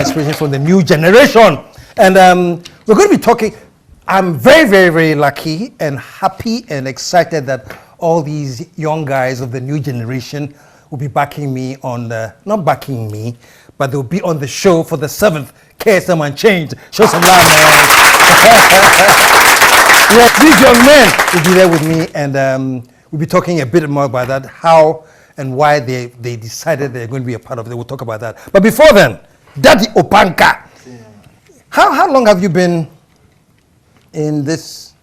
my inspiration from the new generation. And we're going to be talking. I'm very, very, very lucky and happy and excited that all these young guys of the new generation will be backing me on the, not backing me, but they'll be on the show for the 7th KSM Unchained. Show some love, man. Yeah, these young men will be there with me, and we'll be talking a bit more about that, how and why they decided they're going to be a part of it. We'll talk about that. But before then, Dadie Opanka. Yeah. How long have you been in this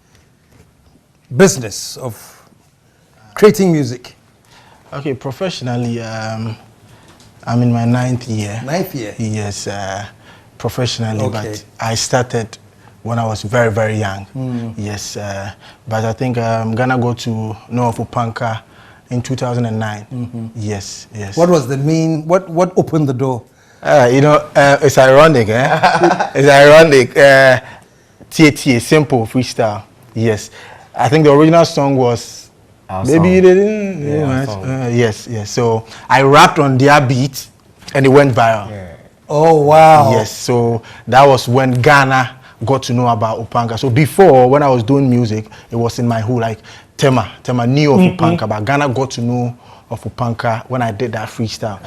business of creating music? Okay, professionally, I'm in my 9th year. 9th year? Yes, professionally, okay. But I started when I was very, very young. Yes, but I think I'm gonna go to know of Opanka in 2009. Yes, yes. What was the main, what opened the door? It's ironic, eh? It's ironic. TATA, simple freestyle. Yes, I think the original song was Baby You Didn't. Yes, yes. So I rapped on their beat, and it went viral. Yeah. Oh wow! Yes. So that was when Ghana got to know about Opanka. So before, when I was doing music, it was in my hood, like Tema knew of Opanka, but Ghana got to know of Opanka when I did that freestyle.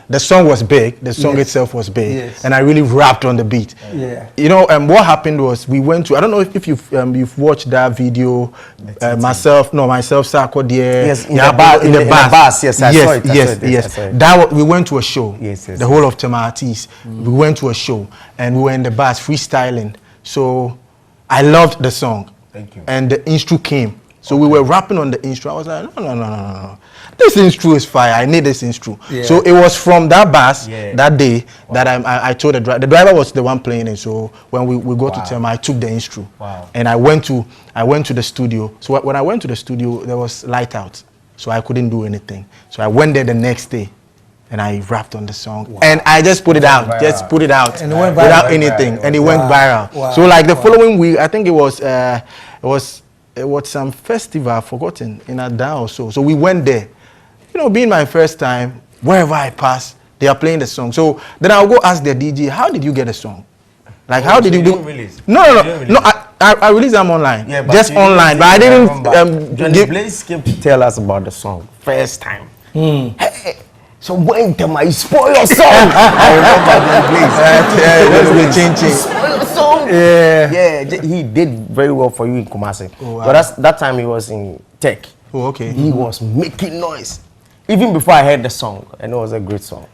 The song was big, the song itself was big, and I really rapped on the beat. Yeah. You know, what happened was we went to, I don't know if you've watched that video, myself, Sako there. Yes, in the bus, yes, I saw it. Yes. We went to a show, the whole of Tema artists. We went to a show, and we were in the bus freestyling. So I loved the song. Thank you. And the instru came. So we were rapping on the instru. I was like, no. This instru is fire. I need this instru. Yeah. So it was from that bus that day that I told the driver. The driver was the one playing it. So when we go to Tema, I took the instru. Wow. And I went to the studio. So when I went to the studio, there was light out. So I couldn't do anything. So I went there the next day and I rapped on the song. Wow. And I just put it out. And it went viral. Without anything. And it went viral. Wow. So like the following week, I think it was some festival, I've forgotten, in Ada or so. So we went there. You know, being my first time, wherever I pass, they are playing the song. So then I'll go ask the DJ, how did you get the song? Like, how did you do? Release? No. I released them online. Yeah, just online. But I didn't. Johnny Blaze came to tell us about the song first time. Hey, so when Tema, you spoil your song. I remember Johnny Blaze. Spoil your song. Yeah, he did very well for you in Kumasi. Oh, wow. But that time he was in Tech. Oh, okay. He was making noise. Even before I heard the song, and it was a great song.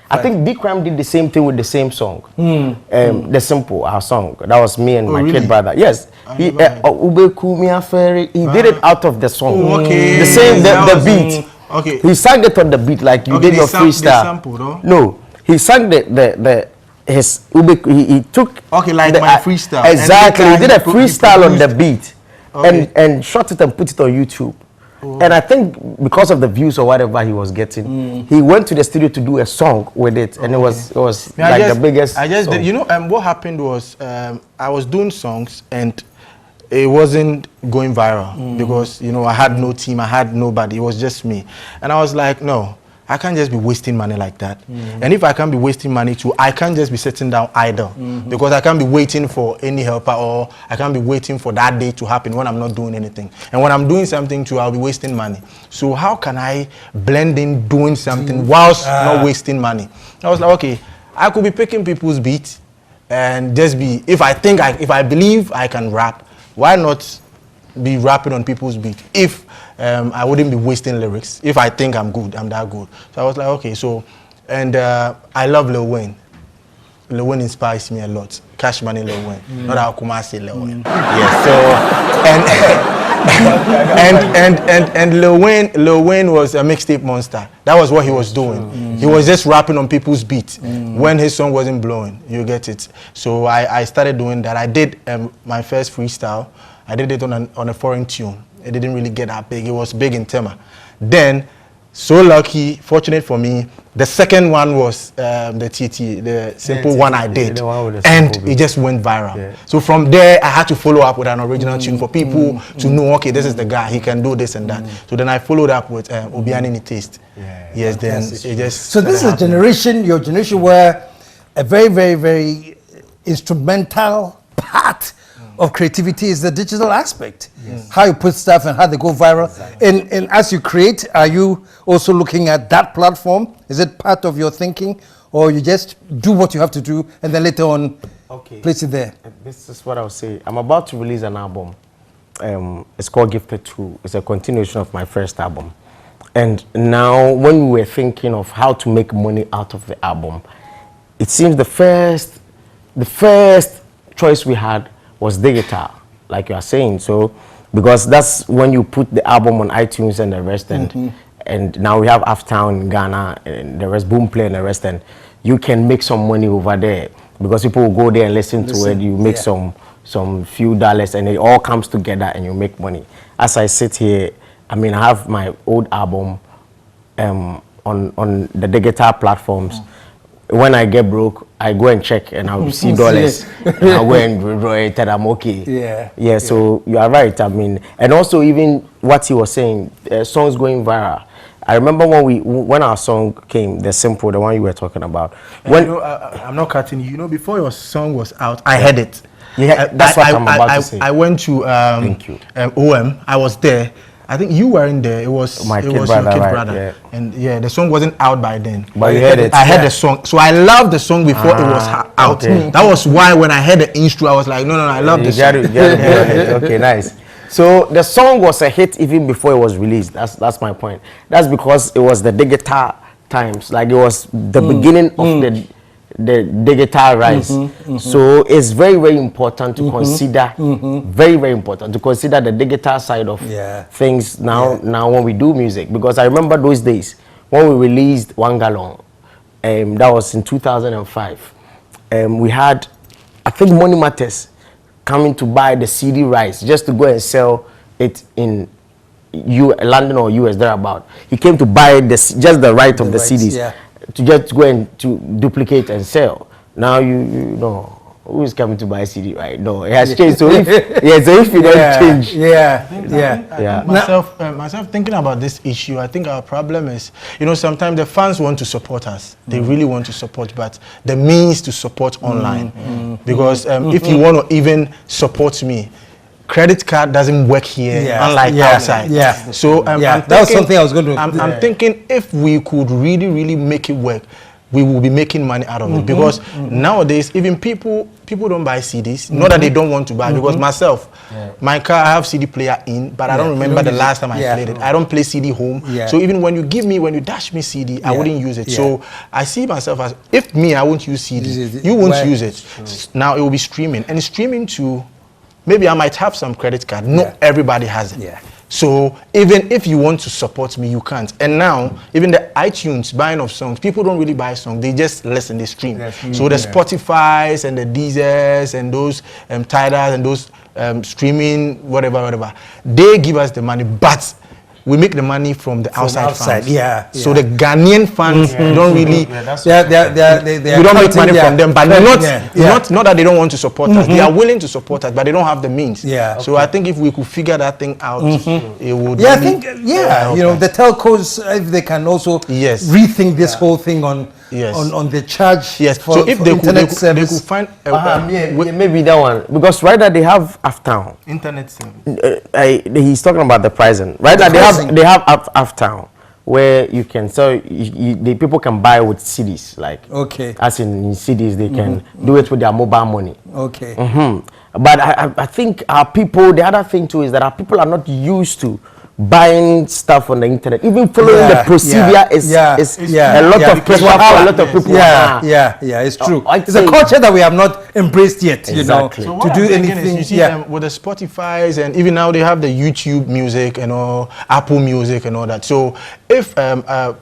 I think Big Crime did the same thing with the same song. The Simple, our song. That was me and my kid brother. Yes. He did it out of the song. Oh, okay. The same, the beat. Okay. He sang it on the beat like you did your freestyle. Sample, though? No. He sang he took like my freestyle. Exactly. He did a freestyle on the beat and shot it and put it on YouTube. And I think because of the views or whatever he was getting, he went to the studio to do a song with it, and it was the biggest. Song. You know, what happened was I was doing songs and it wasn't going viral because I had no team, I had nobody. It was just me, and I was like, no. I can't just be wasting money like that. And if I can't be wasting money too, I can't just be sitting down idle because I can't be waiting for any helper or I can't be waiting for that day to happen when I'm not doing anything. And when I'm doing something too, I'll be wasting money. So how can I blend in doing something whilst not wasting money? I was like, okay, I could be picking people's beats and just be, if I believe I can rap, why not be rapping on people's beat? If I wouldn't be wasting lyrics. If I think I'm good, I'm that good. So I was like, okay, and I love Lil Wayne. Lil Wayne inspires me a lot. Cash Money Lil Wayne, not how Kumasi Lil Wayne. Yes, so, and Lil Wayne was a mixtape monster. That was what he was doing. He was just rapping on people's beats when his song wasn't blowing. You get it? So I started doing that. I did my first freestyle. I did it on a foreign tune. It didn't really get that big. It was big in Tema. Then, so lucky, fortunate for me, the second one was the TT, the simple one I did. And it just went viral. Yeah. So from there, I had to follow up with an original tune for people to know, okay, this is the guy, he can do this and that. So then I followed up with Obiani Taste. Yeah. Yes, then it just... So this is your generation where a very, very, very instrumental part of creativity is the digital aspect. Yes. How you put stuff and how they go viral. Exactly. And as you create, are you also looking at that platform? Is it part of your thinking? Or you just do what you have to do and then later on place it there? This is what I'll say. I'm about to release an album. It's called Gifted 2. It's a continuation of my first album. And now when we were thinking of how to make money out of the album, it seems the first choice we had was digital, like you are saying. So, because that's when you put the album on iTunes and the rest, and now we have Aftown in Ghana and the rest, Boomplay and the rest, and you can make some money over there because people will go there and listen to it. You make some few dollars, and it all comes together, and you make money. As I sit here, I mean, I have my old album on the digital platforms. When I get broke, I go and check and I'll see dollars. And I'll go and withdraw it and I'm okay. Yeah, so you are right. I mean, and also even what he was saying, songs going viral. I remember when our song came, The Simple, the one you were talking about. When I'm not cutting you. You know, before your song was out, I heard it. Yeah, that's what I'm about to say. I went to Thank you. OM. I was there. I think you were in there. It was your kid brother. Yeah. And the song wasn't out by then. But you heard it. I heard the song. So I loved the song before it was out. Okay. That was why when I heard the intro, I was like, no, I love this song. Okay, nice. So the song was a hit even before it was released. That's my point. That's because it was the digital times. Like it was the beginning of the digital rise. So it's very, very important to consider, very, very important to consider the digital side of things now when we do music. Because I remember those days when we released One Gallon, that was in 2005. We had, I think, Money Matters coming to buy the CD rights just to go and sell it in London or US, thereabout. He came to buy just the right of the CDs. To just go and to duplicate and sell. Now you know who is coming to buy CD, right? No, it has changed. So if you don't change, myself thinking about this issue, I think our problem is, you know, sometimes the fans want to support us. They really want to support, but the means to support online, because if you want to even support me, credit card doesn't work here, unlike outside. So that was something I was going to. I'm thinking if we could really, really make it work, we will be making money out of it. Because nowadays, even people don't buy CDs. Not that they don't want to buy. Because myself, my car, I have CD player in, but I don't remember the last time I played it. I don't play CD home. So even when you dash me CD, I wouldn't use it. So I see myself as, if me, I won't use CD, you won't use it. Now it will be streaming, and streaming to. Maybe I might have some credit card. Not everybody has it. So even if you want to support me, you can't. And now, even the iTunes buying of songs, people don't really buy songs. They just listen, they stream. So the Spotifys and the Deezers and those Tidals and those streaming, whatever, they give us the money, but we make the money from the outside fans. So the Ghanaian fans don't really. We don't make money from them, but not that they don't want to support us. They are willing to support us, but they don't have the means. So I think if we could figure that thing out, it would. I think you know, the telcos, if they can also rethink this whole thing on the charge. So if they could find maybe that one, because right now they have Aftown internet service. He's talking about the pricing. Right now they have Aftown where you can sell. The people can buy with CDs, like as in CDs, they can do it with their mobile money. But I think our people. The other thing too is that our people are not used to buying stuff on the internet. Even following the procedure is a lot of pressure for a lot of people. It's true. It's a culture that we have not embraced yet. You know, so to do anything. You see them with the Spotify's, and even now they have the YouTube Music and all, Apple Music and all that. So if the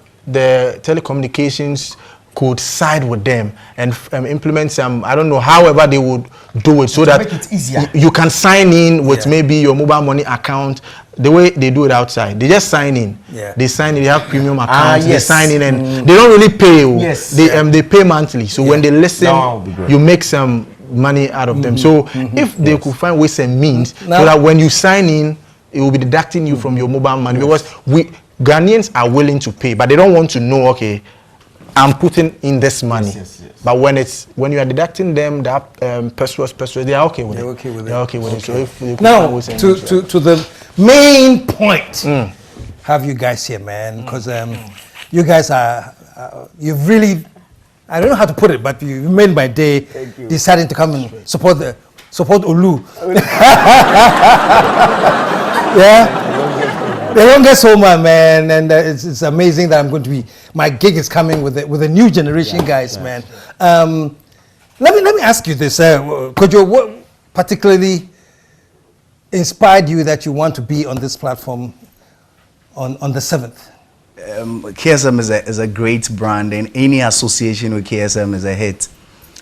telecommunications could side with them and implement some, I don't know, however they would do it, so that make it easier. You can sign in with maybe your mobile money account, the way they do it outside. They just sign in. They sign in, they have premium accounts, they sign in, and they don't really pay. They pay monthly. So when they listen, you make some money out of them. So if they could find ways and means so that when you sign in, it will be deducting you from your mobile money. Because Ghanaians are willing to pay, but they don't want to know, okay, I'm putting in this money. Yes. But when you are deducting them, that pesos, they are okay with They're it. okay with They're it. okay with it. So if you Now, could find to ways the main point, have you guys here, man? Because you guys are, you've really, I don't know how to put it, but you made my day deciding to come and support Olu. Yeah. The youngest woman, man, and it's amazing that I'm going to be. My gig is coming with a new generation, guys, man. Let me ask you this, Kojo. What particularly inspired you that you want to be on this platform on the 7th? KSM is a great brand, and any association with KSM is a hit.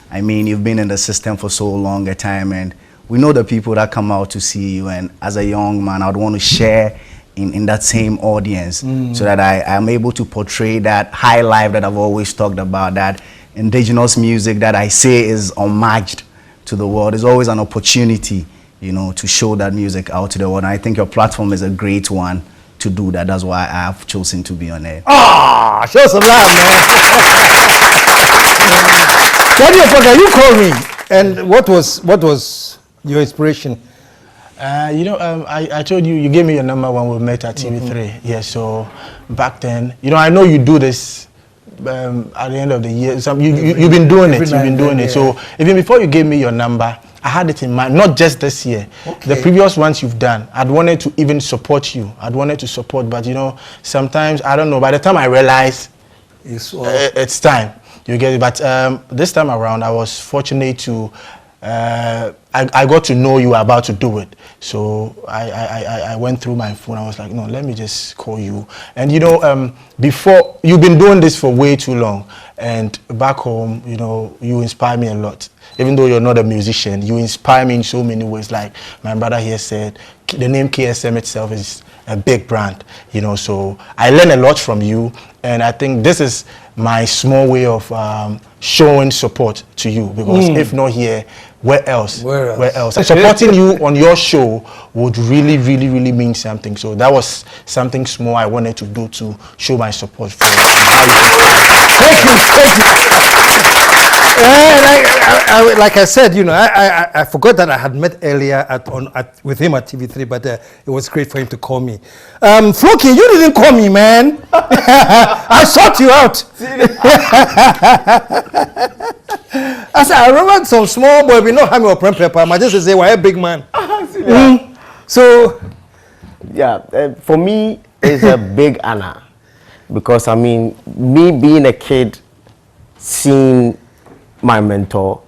I mean, you've been in the system for so long a time, and we know the people that come out to see you. And as a young man, I'd want to share in that same audience so that I am able to portray that high life that I've always talked about, that indigenous music that I say is unmatched to the world. It's always an opportunity, you know, to show that music out to the world. And I think your platform is a great one to do that. That's why I have chosen to be on it. Ah, show some love, man. Dadie Opanka, you called me, and what was your inspiration? I told you gave me your number when we met at TV3. Yeah, so back then, I know you do this at the end of the year. You've been doing it. You've been doing it. So even before you gave me your number, I had it in mind, not just this year. Okay. The previous ones you've done, I'd wanted to even support you. I'd wanted to support, but sometimes, I don't know, by the time I realized it's time, you get it. But this time around, I was fortunate to, I got to know you were about to do it. So I went through my phone. I was like, no, let me just call you. And before, you've been doing this for way too long. And back home, you inspire me a lot. Even though you're not a musician, you inspire me in so many ways. Like my brother here said, the name KSM itself is a big brand, so I learn a lot from you. And I think this is my small way of showing support to you, because if not here, where else? And supporting you on your show would really, really, really mean something. So that was something small I wanted to do to show my support for you. Thank you. Like I said, I forgot that I had met earlier with him at TV3, but it was great for him to call me. Flowking, you didn't call me, man. I sought you out. I said, I remember some small boy, we know how me open paper. I just say, why a big man? So, yeah, for me, it's a big honor, because me being a kid, seeing my mentor,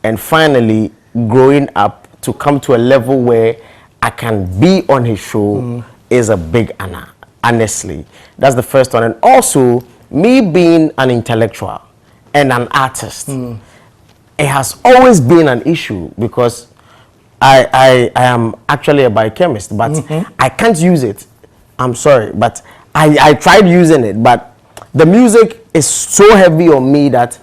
and finally growing up to come to a level where I can be on his show is a big honor. Honestly, that's the first one. And also, me being an intellectual and an artist, it has always been an issue, because I am actually a biochemist, but I can't use it. I'm sorry, but I tried using it, but the music is so heavy on me that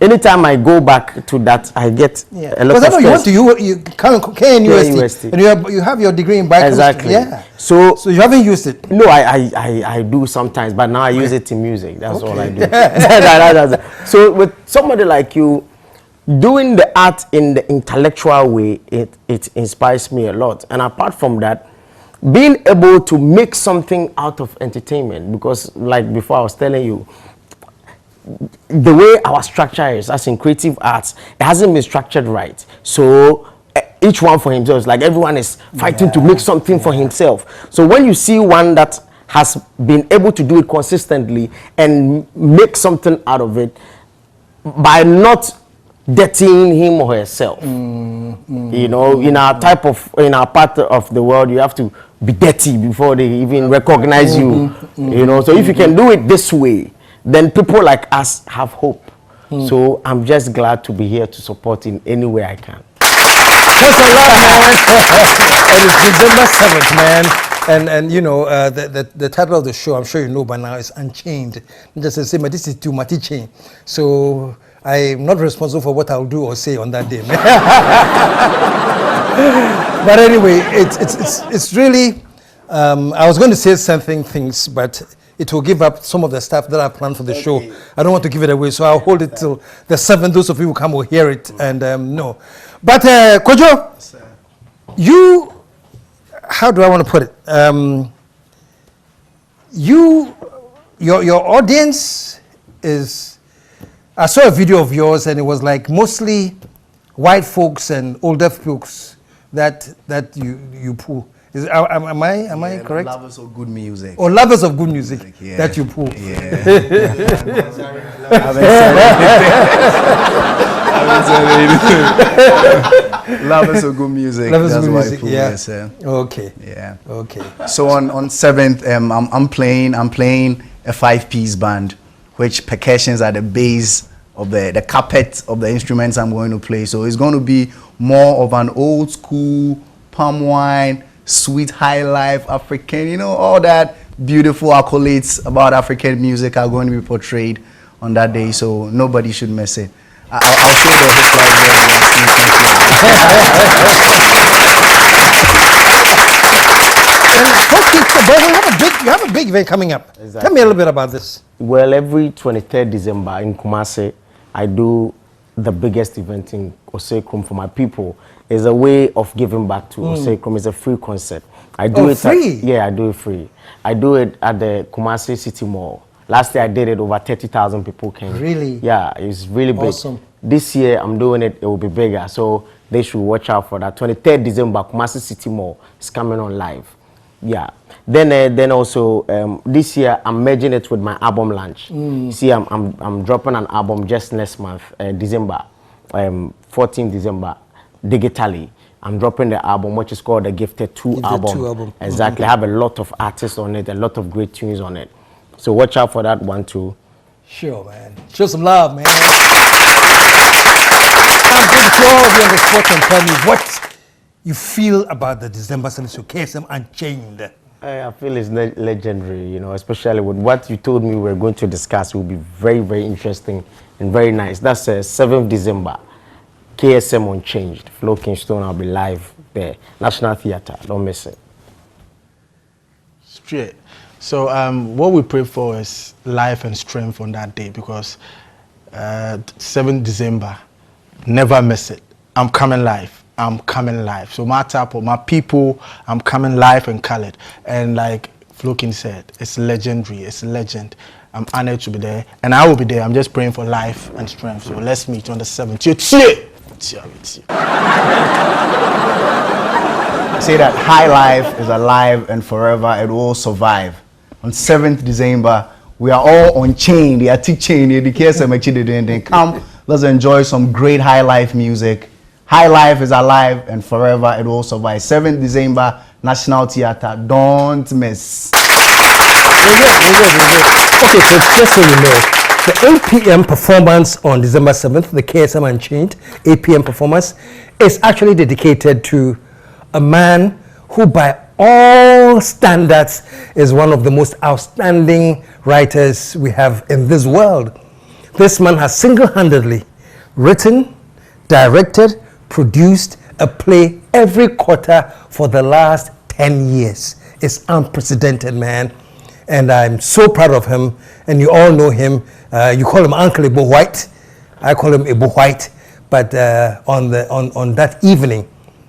anytime I go back to that, I get a lot of stress. Because I know you come KNUST, and you have your degree in biochemistry. Exactly. Yeah. So you haven't used it? No, I do sometimes, but now I use it in music. That's all I do. So with somebody like you, doing the art in the intellectual way, it inspires me a lot. And apart from that, being able to make something out of entertainment, because like before I was telling you, the way our structure is, as in creative arts, it hasn't been structured right. So each one for himself, like everyone is fighting to make something for himself. So when you see one that has been able to do it consistently and make something out of it by not dirtying him or herself, in our part of the world, you have to be dirty before they even recognize you. So if you can do it this way, then people like us have hope. So I'm just glad to be here to support in any way I can. Thanks a lot, man. And it's December 7th, man. And the title of the show, I'm sure you know by now, is Unchained. Just to say, but this is too much chain. So I'm not responsible for what I'll do or say on that day, man. But anyway, it's really, I was going to say things, but it will give up some of the stuff that I planned for the show. I don't want to give it away, so I'll hold it till the 7th. Those of you who come will hear it, and no. But Kojo, you, how do I want to put it? Your audience is. I saw a video of yours, and it was like mostly white folks and older folks that you pull. Am I correct? Lovers of good music. Or lovers of good music that you pull. Yeah. Lovers of good music. Lovers That's of why I music. pull, Yeah. yes, Okay. Yeah. Okay. So on 7th, I'm playing a 5-piece band, which percussions are the base of the carpet of the instruments I'm going to play. So it's going to be more of an old school palm wine, sweet high life African, all that beautiful accolades about African music are going to be portrayed on that day. So nobody should miss it. I'll say the hook You have a big event coming up. Exactly. Tell me a little bit about this. Well, every 23rd December in Kumasi, I do the biggest event in Osekrum for my people. It's a way of giving back to Osekrum. It's a free concert. I do it free? I do it free. I do it at the Kumasi City Mall. Last year I did it, over 30,000 people came. Really? Yeah, it's really big. Awesome. This year I'm doing it, it will be bigger. So they should watch out for that. 23rd December, Kumasi City Mall is coming on live. Yeah. Then also this year I'm merging it with my album launch. See, I'm dropping an album just next month, December, 14th December, digitally. I'm dropping the album, which is called the Gifted 2 album. Exactly. I have a lot of artists on it, a lot of great tunes on it. So watch out for that one too. Sure, man. Show some love, man. I'm going to all of you on the spot and tell me what you feel about the December celebration, KSM Unchained. I feel it's legendary, especially with what you told me we were going to discuss. It will be very, very interesting and very nice. That's 7th December, KSM Unchanged, Flowking Stone. I'll be live there, National Theatre. Don't miss it. Straight. So what we pray for is life and strength on that day, because 7th December, never miss it. I'm coming live. I'm coming live. So my type of my people, I'm coming live and colored. And like Flowking said, it's legendary. It's a legend. I'm honored to be there, and I will be there. I'm just praying for life and strength. So let's meet on the 7th. Say that high life is alive and forever. It will survive. On 7th December, we are all unchained. The Atik chain, the KSM actually doing. Come, let's enjoy some great high life music. High life is alive and forever. It will survive. 7th December, National Theatre. Don't miss. Okay, so just so you know, the 8 p.m. performance on December 7th, the KSM Unchained 8 p.m. performance, is actually dedicated to a man who, by all standards, is one of the most outstanding writers we have in this world. This man has single-handedly written, directed, produced a play every quarter for the last 10 years. It's unprecedented, man. And I'm so proud of him. And you all know him. You call him Uncle Ebo White. I call him Ebo White. But on that evening,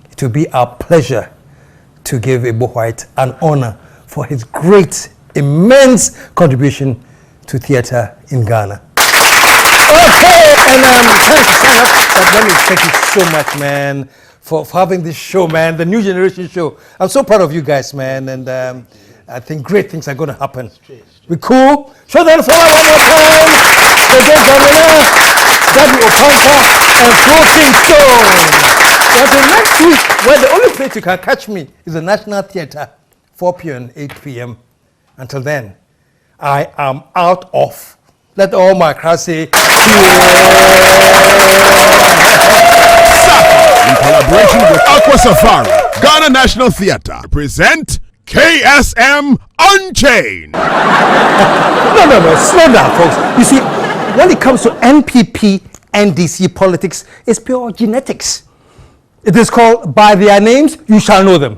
it will be our pleasure to give Ebo White an honor for his great, immense contribution to theater in Ghana. Okay, and thank you so much. But let me thank you so much, man, for having this show, man, the New Generation show. I'm so proud of you guys, man, and I think great things are going to happen. We cool? Show them for one more time. Kojo, Dwamena, Dadie Opanka, and Flowking Stone. Until next week, where the only place you can catch me is the National Theatre, 4 p.m. 8 p.m. Until then, I am out of. Let all my crowd say, In collaboration with Aqua Safari, Ghana National Theatre present KSM Unchained. No, slow down, folks. You see, when it comes to NPP, NDC politics, it's pure genetics. It is called by their names, you shall know them.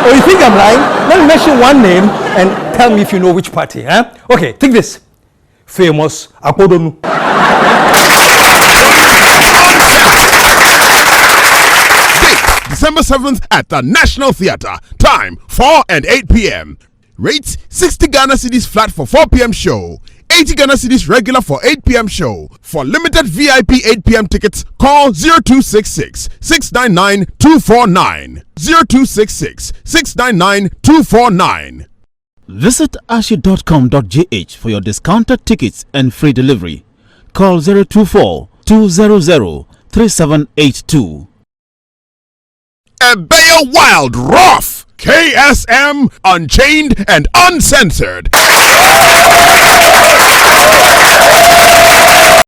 Oh, you think I'm lying? Let me mention one name and tell me if you know which party. Huh? Okay, take this. Famous Apodonu. December 7th at the National Theatre. Time 4 and 8 p.m. Rates 60 Ghana cedis flat for 4 p.m. show. 80 Ghana cedis regular for 8 p.m. show. For limited VIP 8 p.m. tickets, call 0266 699 249. 0266 699 249. Visit ashi.com.gh for your discounted tickets and free delivery. Call 024 200 3782. A Bayer Wild Rough. KSM Unchained and Uncensored.